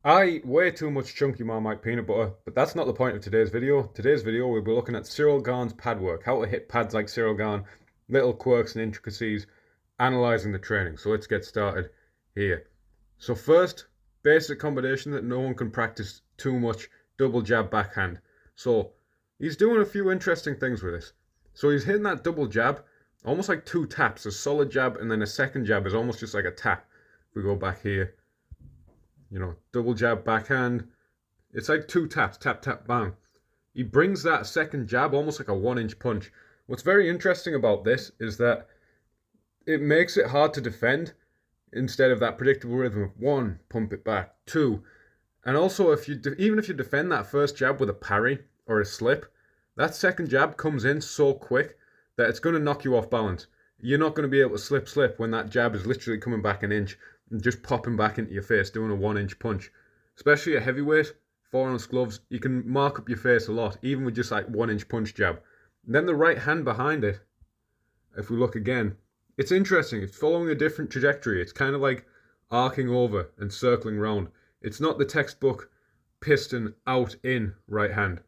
I eat way too much chunky Marmite peanut butter, but that's not the point of today's video. Today's video we'll be looking at Ciryl Gane's pad work, how to hit pads like Ciryl Gane, little quirks and intricacies, analysing the training. So let's get started here. So first, basic combination that no one can practice too much, double jab backhand. So he's doing a few interesting things with this. So he's hitting that double jab, almost like two taps, a solid jab and then a second jab is almost just like a tap. If we go back here, double jab backhand. It's like two taps, tap, tap, bang. He brings that second jab almost like a 1 inch punch. What's very interesting about this is that it makes it hard to defend instead of that predictable rhythm of one, pump it back, two. And also, even if you defend that first jab with a parry or a slip, that second jab comes in so quick that it's going to knock you off balance. You're not going to be able to slip when that jab is literally coming back an inch and just popping back into your face, doing a 1 inch punch. Especially at heavyweight, 4-ounce gloves, you can mark up your face a lot, even with just like 1 inch punch jab. And then the right hand behind it, if we look again, it's interesting. It's following a different trajectory. It's kind of like arcing over and circling round. It's not the textbook piston out in right hand.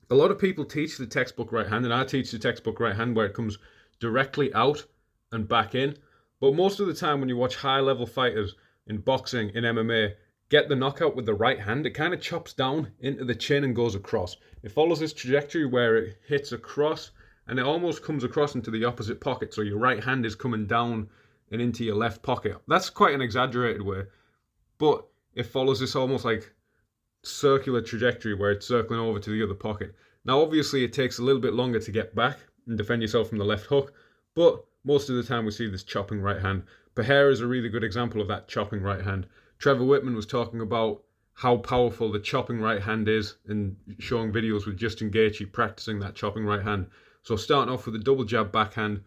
A lot of people teach the textbook right hand, and I teach the textbook right hand where it comes directly out and back in. But most of the time when you watch high level fighters in boxing, in MMA, get the knockout with the right hand, it kind of chops down into the chin and goes across. It follows this trajectory where it hits across and it almost comes across into the opposite pocket. So your right hand is coming down and into your left pocket. That's quite an exaggerated way, but it follows this almost like circular trajectory where it's circling over to the other pocket. Now obviously it takes a little bit longer to get back and defend yourself from the left hook, but most of the time we see this chopping right hand. Pereira is a really good example of that chopping right hand. Trevor Whitman was talking about how powerful the chopping right hand is and showing videos with Justin Gaethje practicing that chopping right hand. So starting off with a double jab backhand,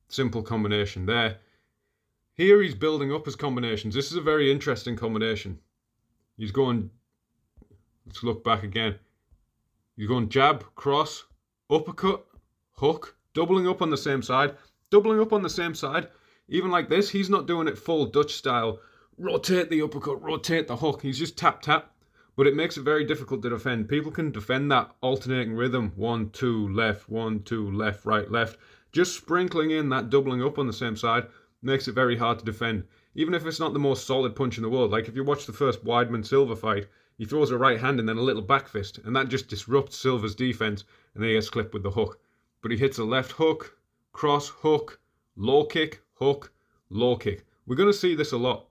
simple combination there. Here he's building up his combinations. This is a very interesting combination. He's going, let's look back again. He's going jab, cross, uppercut, hook, doubling up on the same side. Doubling up on the same side, even like this, he's not doing it full Dutch style, rotate the uppercut, rotate the hook. He's just tap, tap, but it makes it very difficult to defend. People can defend that alternating rhythm, 1, 2, left, 1, 2, left, right, left. Just sprinkling in that doubling up on the same side makes it very hard to defend. Even if it's not the most solid punch in the world. Like if you watch the first Weidman-Silva fight, he throws a right hand and then a little back fist, and that just disrupts Silva's defense, and then he gets clipped with the hook. But he hits a left hook, cross, hook, low kick, hook, low kick. We're going to see this a lot.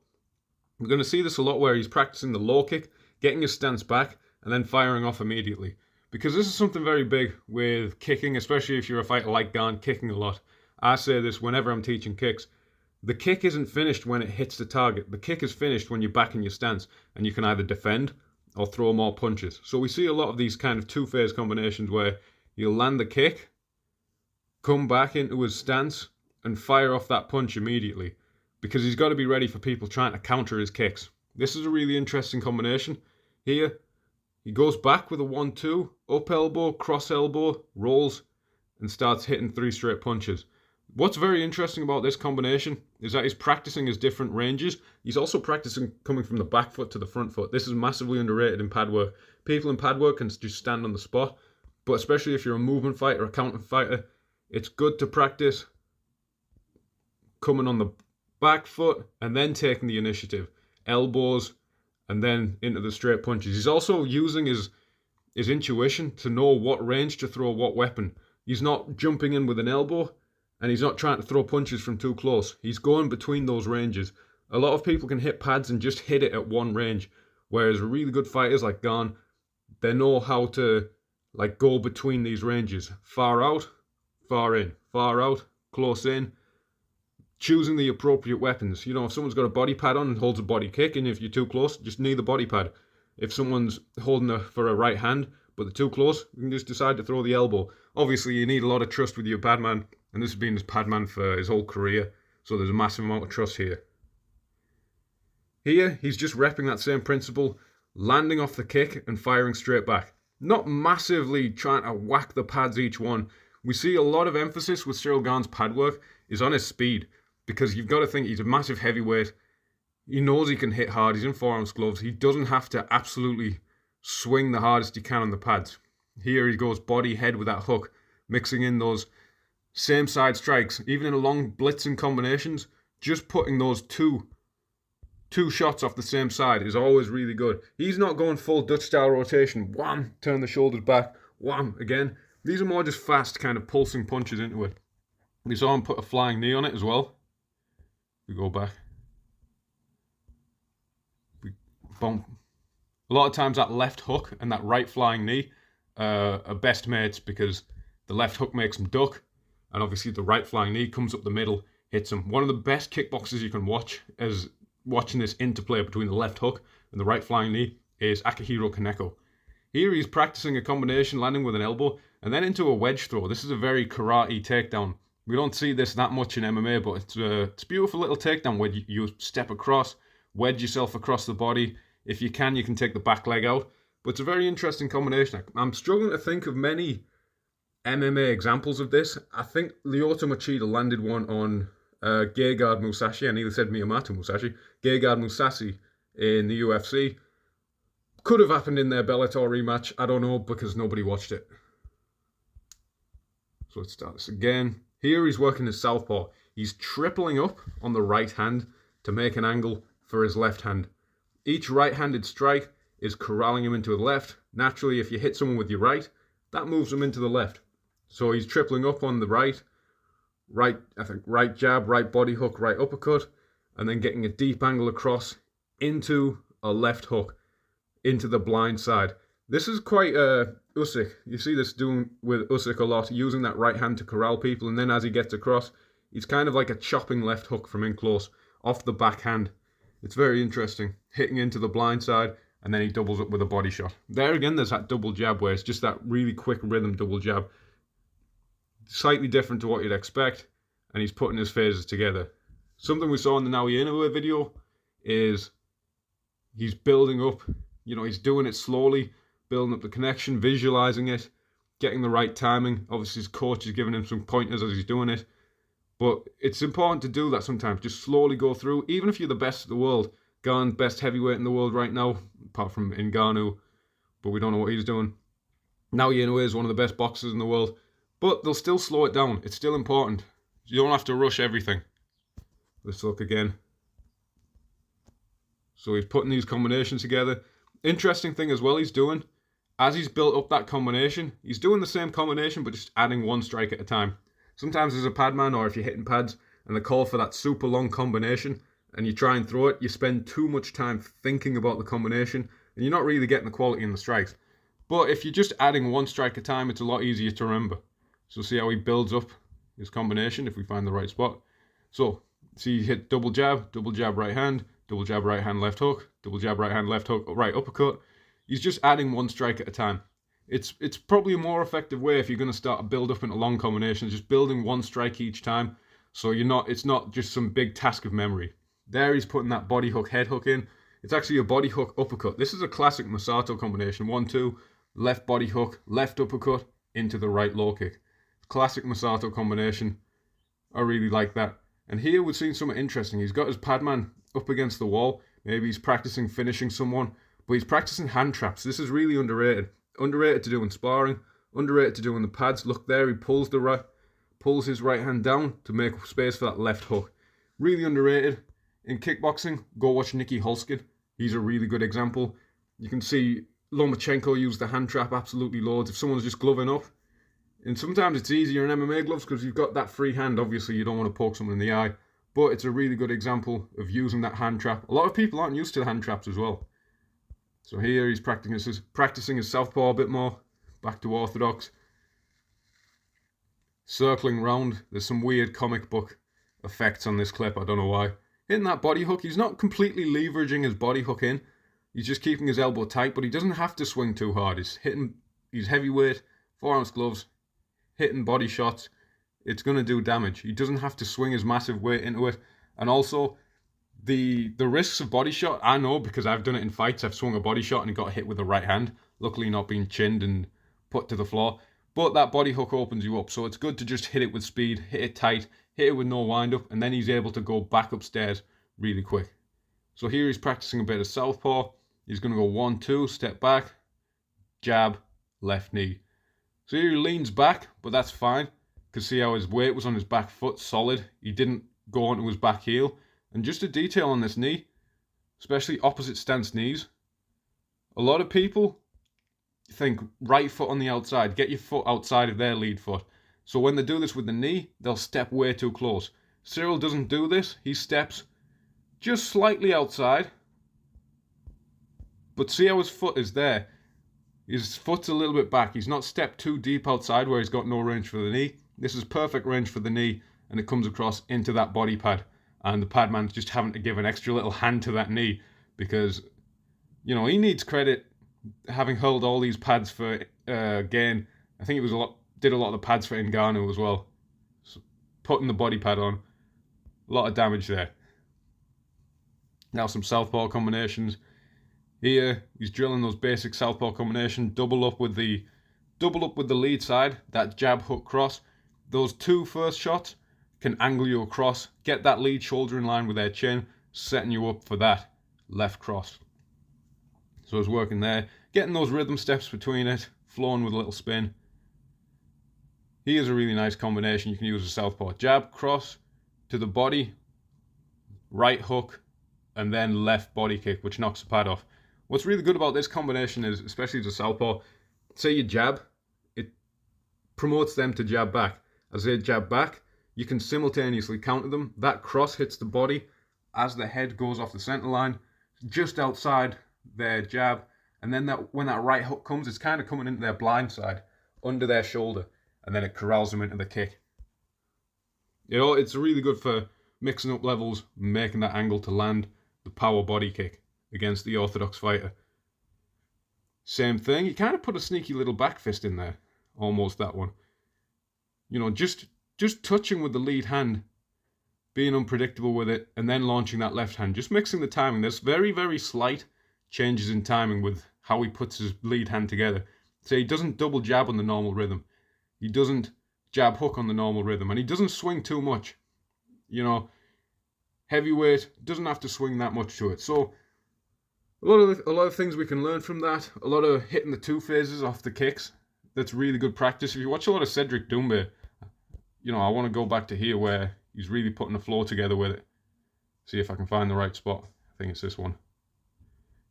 We're going to see this a lot where he's practicing the low kick, getting his stance back, and then firing off immediately. Because this is something very big with kicking, especially if you're a fighter like Gane, kicking a lot. I say this whenever I'm teaching kicks. The kick isn't finished when it hits the target. The kick is finished when you're back in your stance, and you can either defend or throw more punches. So we see a lot of these kind of two-phase combinations where he'll land the kick, come back into his stance and fire off that punch immediately, because he's got to be ready for people trying to counter his kicks. This is a really interesting combination. Here, he goes back with a 1-2, up elbow, cross elbow, rolls, and starts hitting 3 straight punches. What's very interesting about this combination is that he's practicing his different ranges. He's also practicing coming from the back foot to the front foot. This is massively underrated in pad work. People in pad work can just stand on the spot, but especially if you're a movement fighter or a counter fighter, it's good to practice coming on the back foot and then taking the initiative. Elbows and then into the straight punches. He's also using his intuition to know what range to throw what weapon. He's not jumping in with an elbow and he's not trying to throw punches from too close. He's going between those ranges. A lot of people can hit pads and just hit it at one range, whereas really good fighters like Gane, they know how to like go between these ranges. Far out, far in, far out, close in, choosing the appropriate weapons. You know, if someone's got a body pad on and holds a body kick, and if you're too close, just knee the body pad. If someone's holding for a right hand, but they're too close, you can just decide to throw the elbow. Obviously, you need a lot of trust with your pad man, and this has been his pad man for his whole career, so there's a massive amount of trust here. Here, he's just repping that same principle, landing off the kick and firing straight back. Not massively trying to whack the pads each one. We see a lot of emphasis with Ciryl Gane's pad work is on his speed, because you've got to think he's a massive heavyweight. He knows he can hit hard. He's in forearms gloves. He doesn't have to absolutely swing the hardest he can on the pads. Here he goes body, head with that hook, mixing in those same side strikes. Even in a long blitzing combinations, just putting those two shots off the same side is always really good. He's not going full Dutch style rotation. Wham! Turn the shoulders back. Wham! Again. These are more just fast kind of pulsing punches into it. We saw him put a flying knee on it as well. We go back. We bump. A lot of times that left hook and that right flying knee are best mates because the left hook makes him duck, and obviously the right flying knee comes up the middle, hits him. One of the best kickboxers you can watch as watching this interplay between the left hook and the right flying knee is Akihiro Kaneko. Here he's practicing a combination landing with an elbow and then into a wedge throw. This is a very karate takedown. We don't see this that much in MMA, but it's a beautiful little takedown where you step across, wedge yourself across the body. If you can take the back leg out. But it's a very interesting combination. I'm struggling to think of many MMA examples of this. I think Lyoto Machida landed one on Gegard Mousasi. I nearly said Miyamoto Musashi. Gegard Mousasi in the UFC. Could have happened in their Bellator rematch. I don't know because nobody watched it. So let's start this again. Here he's working his southpaw. He's tripling up on the right hand to make an angle for his left hand. Each right-handed strike is corralling him into the left. Naturally, if you hit someone with your right, that moves him into the left. So he's tripling up on the right jab, right body hook, right uppercut, and then getting a deep angle across into a left hook, into the blind side. This is quite Usyk. You see this doing with Usyk a lot, using that right hand to corral people, and then as he gets across, he's kind of like a chopping left hook from in close, off the backhand. It's very interesting. Hitting into the blind side, and then he doubles up with a body shot. There again, there's that double jab where it's just that really quick rhythm double jab. Slightly different to what you'd expect, and he's putting his phases together. Something we saw in the Naoya Inoue video is he's building up, he's doing it slowly, building up the connection, visualizing it, getting the right timing. Obviously his coach is giving him some pointers as he's doing it. But it's important to do that sometimes. Just slowly go through. Even if you're the best in the world. Gane, best heavyweight in the world right now. Apart from Ngannou. But we don't know what he's doing. Naoya Inoue is one of the best boxers in the world. But they'll still slow it down. It's still important. You don't have to rush everything. Let's look again. So he's putting these combinations together. Interesting thing as well he's doing. As he's built up that combination. He's doing the same combination but just adding one strike at a time. Sometimes as a pad man, or if you're hitting pads and they call for that super long combination and you try and throw it, you spend too much time thinking about the combination and you're not really getting the quality in the strikes. But if you're just adding one strike at a time, it's a lot easier to remember. So see how he builds up his combination if we find the right spot. So see, he hit double jab right hand left hook, double jab right hand left hook, right uppercut. He's just adding one strike at a time. It's probably a more effective way if you're going to start a build up into long combinations, just building one strike each time. So it's not just some big task of memory. There he's putting that body hook, head hook in. It's actually a body hook uppercut. This is a classic Masato combination. 1-2, left body hook, left uppercut, into the right low kick. Classic Masato combination. I really like that. And here we're seeing something interesting. He's got his padman up against the wall. Maybe he's practicing finishing someone, but he's practicing hand traps. This is really underrated. Underrated to do in sparring, underrated to do in the pads. Look there, he pulls his right hand down to make space for that left hook. Really underrated. In kickboxing, go watch Nicky Holskid. He's a really good example. You can see Lomachenko use the hand trap absolutely loads. If someone's just gloving up, and sometimes it's easier in MMA gloves because you've got that free hand. Obviously, you don't want to poke someone in the eye, but it's a really good example of using that hand trap. A lot of people aren't used to the hand traps as well. So here he's practicing his southpaw a bit more. Back to orthodox. Circling round. There's some weird comic book effects on this clip. I don't know why. Hitting that body hook. He's not completely leveraging his body hook in. He's just keeping his elbow tight, but he doesn't have to swing too hard. He's heavyweight, forearms gloves, hitting body shots. It's going to do damage. He doesn't have to swing his massive weight into it. And also, the risks of body shot, I know because I've done it in fights. I've swung a body shot and got hit with the right hand. Luckily not being chinned and put to the floor. But that body hook opens you up. So it's good to just hit it with speed, hit it tight, hit it with no wind up. And then he's able to go back upstairs really quick. So here he's practicing a bit of southpaw. He's going to go 1-2, step back, jab, left knee. So here he leans back, but that's fine. Because see how his weight was on his back foot, solid. He didn't go onto his back heel. And just a detail on this knee, especially opposite stance knees. A lot of people think right foot on the outside. Get your foot outside of their lead foot. So when they do this with the knee, they'll step way too close. Ciryl doesn't do this. He steps just slightly outside. But see how his foot is there? His foot's a little bit back. He's not stepped too deep outside where he's got no range for the knee. This is perfect range for the knee, and it comes across into that body pad. And the pad man's just having to give an extra little hand to that knee because, you know, he needs credit having held all these pads for Gane. I think it was did a lot of the pads for Ngannou as well. So putting the body pad on, a lot of damage there. Now some southpaw combinations. Here he's drilling those basic southpaw combination, double up with the lead side, that jab hook cross. Those two first shots can angle you across, get that lead shoulder in line with their chin, setting you up for that left cross. So he's working there, getting those rhythm steps between it, flowing with a little spin. Here's a really nice combination you can use as southpaw. Jab, cross, to the body, right hook, and then left body kick, which knocks the pad off. What's really good about this combination is, especially as a southpaw, say you jab, it promotes them to jab back. As they jab back, you can simultaneously counter them. That cross hits the body as the head goes off the center line, just outside their jab. And then when that right hook comes, it's kind of coming into their blind side, under their shoulder, and then it corrals them into the kick. You know, it's really good for mixing up levels, making that angle to land the power body kick against the orthodox fighter. Same thing, you kind of put a sneaky little back fist in there, almost that one. You know, just touching with the lead hand, being unpredictable with it, and then launching that left hand, just mixing the timing. There's very, very slight changes in timing with how he puts his lead hand together. So he doesn't double jab on the normal rhythm. He doesn't jab hook on the normal rhythm, and he doesn't swing too much. You know, heavyweight doesn't have to swing that much to it. So a lot of things we can learn from that. A lot of hitting the two phases off the kicks. That's really good practice. If you watch a lot of Ciryl Gane, you know, I want to go back to here where he's really putting the flow together with it. See if I can find the right spot. I think it's this one.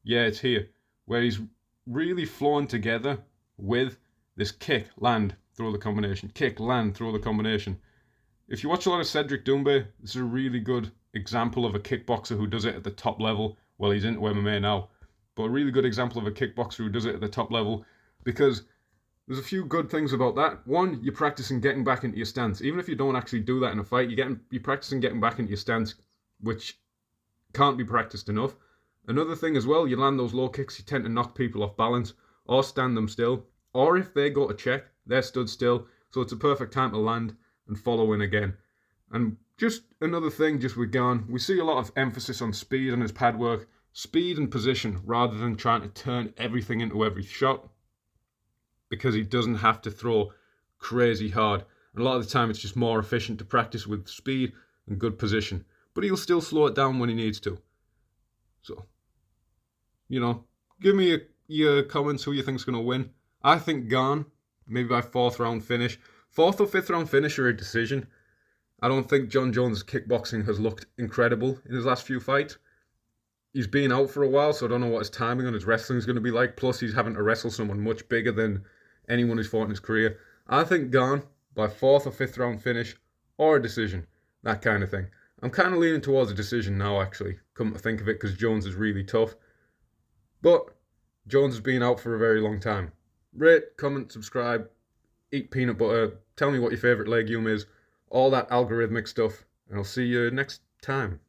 Yeah, it's here, where he's really flowing together with this kick, land, throw the combination. Kick, land, throw the combination. If you watch a lot of Ciryl Gane, this is a really good example of a kickboxer who does it at the top level. Well, he's into MMA now, but a really good example of a kickboxer who does it at the top level, because there's a few good things about that. One, you're practicing getting back into your stance. Even if you don't actually do that in a fight, you're practicing getting back into your stance, which can't be practiced enough. Another thing as well, you land those low kicks, you tend to knock people off balance or stand them still. Or if they go to check, they're stood still. So it's a perfect time to land and follow in again. And just another thing, just with Gane, we see a lot of emphasis on speed on his pad work. Speed and position, rather than trying to turn everything into every shot. Because he doesn't have to throw crazy hard. And a lot of the time it's just more efficient to practice with speed and good position. But he'll still slow it down when he needs to. So, you know, give me your comments who you think's going to win. I think Gane, maybe by 4th round finish. 4th or 5th round finish or a decision. I don't think Jon Jones' kickboxing has looked incredible in his last few fights. He's been out for a while, so I don't know what his timing on his wrestling is going to be like. Plus, he's having to wrestle someone much bigger than anyone who's fought in his career. I think Gane by 4th or 5th round finish or a decision, that kind of thing. I'm kind of leaning towards a decision now, actually, come to think of it, because Jones is really tough. But Jones has been out for a very long time. Rate, comment, subscribe, eat peanut butter, tell me what your favourite legume is, all that algorithmic stuff, and I'll see you next time.